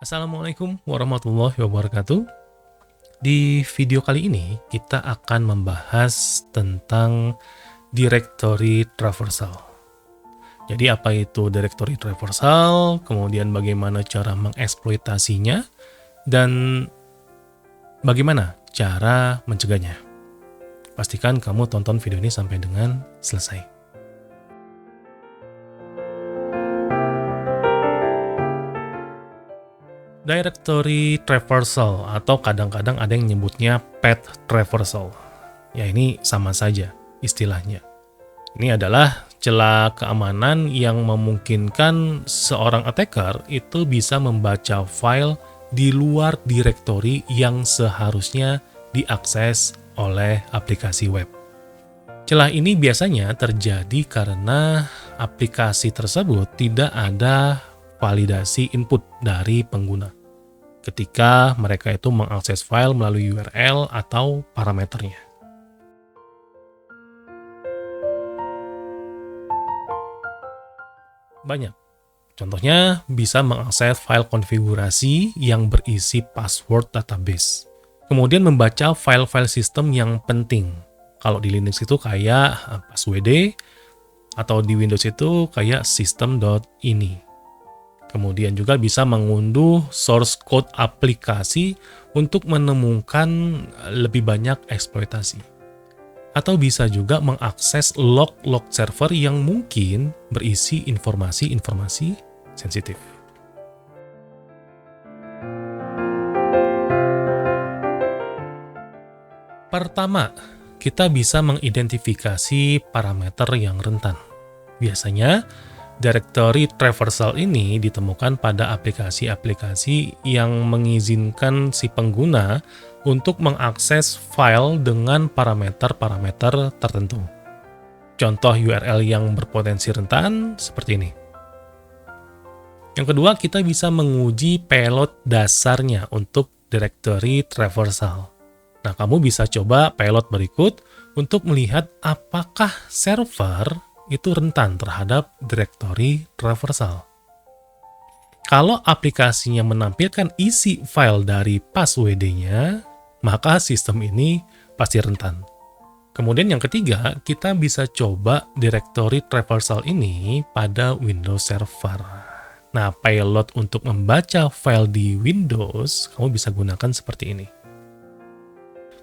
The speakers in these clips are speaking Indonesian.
Assalamualaikum warahmatullahi wabarakatuh. Di video kali ini kita akan membahas tentang directory traversal. Jadi apa itu directory traversal, kemudian bagaimana cara mengeksploitasinya, dan bagaimana cara mencegahnya. Pastikan kamu tonton video ini sampai dengan selesai. Directory traversal atau kadang-kadang ada yang nyebutnya path traversal. Ya ini sama saja istilahnya. Ini adalah celah keamanan yang memungkinkan seorang attacker itu bisa membaca file di luar direktori yang seharusnya diakses oleh aplikasi web. Celah ini biasanya terjadi karena aplikasi tersebut tidak ada validasi input dari pengguna ketika mereka itu mengakses file melalui URL atau parameternya. Banyak. Contohnya bisa mengakses file konfigurasi yang berisi password database. Kemudian membaca file-file sistem yang penting. Kalau di Linux itu kayak passwd, atau di Windows itu kayak system.ini. Kemudian juga bisa mengunduh source code aplikasi untuk menemukan lebih banyak eksploitasi. Atau bisa juga mengakses log-log server yang mungkin berisi informasi-informasi sensitif. Pertama, kita bisa mengidentifikasi parameter yang rentan. Biasanya, directory traversal ini ditemukan pada aplikasi-aplikasi yang mengizinkan si pengguna untuk mengakses file dengan parameter-parameter tertentu. Contoh URL yang berpotensi rentan seperti ini. Yang kedua, kita bisa menguji payload dasarnya untuk directory traversal. Nah, kamu bisa coba payload berikut untuk melihat apakah server itu rentan terhadap directory traversal. Kalau aplikasinya menampilkan isi file dari passwd-nya, maka sistem ini pasti rentan. Kemudian yang ketiga, kita bisa coba directory traversal ini pada Windows Server. Nah, payload untuk membaca file di Windows, kamu bisa gunakan seperti ini.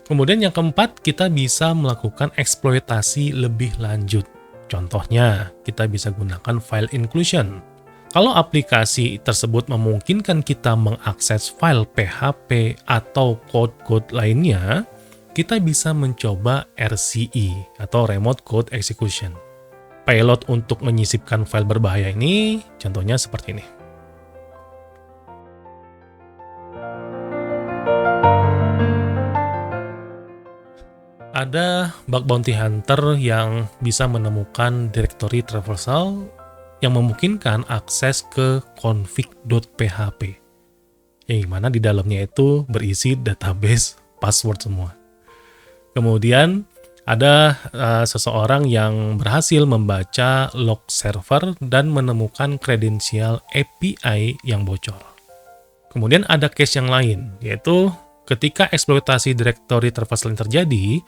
Kemudian yang keempat, kita bisa melakukan eksploitasi lebih lanjut. Contohnya, kita bisa gunakan file inclusion. Kalau aplikasi tersebut memungkinkan kita mengakses file PHP atau code-code lainnya, kita bisa mencoba RCE atau Remote Code Execution. Payload untuk menyisipkan file berbahaya ini, contohnya seperti ini. Ada bug bounty hunter yang bisa menemukan directory traversal yang memungkinkan akses ke config.php, yang mana di dalamnya itu berisi database password semua. Kemudian ada seseorang yang berhasil membaca log server dan menemukan kredensial API yang bocor. Kemudian ada case yang lain, yaitu ketika eksploitasi directory traversal terjadi,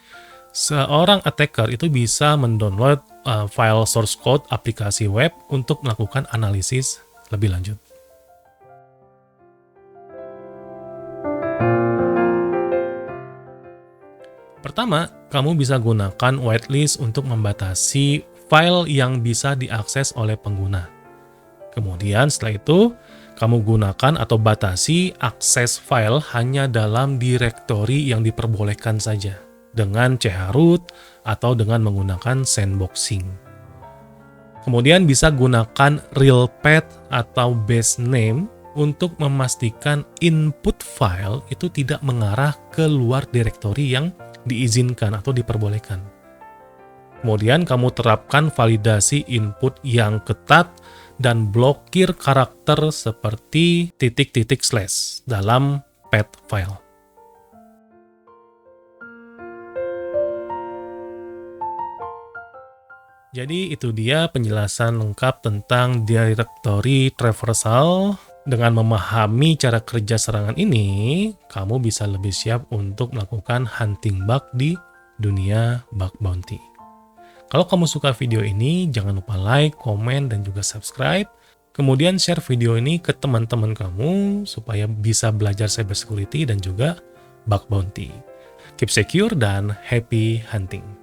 seorang attacker itu bisa mendownload file source code aplikasi web untuk melakukan analisis lebih lanjut. Pertama, kamu bisa gunakan whitelist untuk membatasi file yang bisa diakses oleh pengguna. Kemudian setelah itu, kamu gunakan atau batasi akses file hanya dalam direktori yang diperbolehkan saja, dengan chroot atau dengan menggunakan sandboxing. Kemudian bisa gunakan real path atau base name untuk memastikan input file itu tidak mengarah ke luar direktori yang diizinkan atau diperbolehkan. Kemudian kamu terapkan validasi input yang ketat dan blokir karakter seperti // dalam path file. Jadi itu dia penjelasan lengkap tentang directory traversal. Dengan memahami cara kerja serangan ini, kamu bisa lebih siap untuk melakukan hunting bug di dunia bug bounty. Kalau kamu suka video ini, jangan lupa like, komen, dan juga subscribe. Kemudian share video ini ke teman-teman kamu supaya bisa belajar cybersecurity dan juga bug bounty. Keep secure dan happy hunting!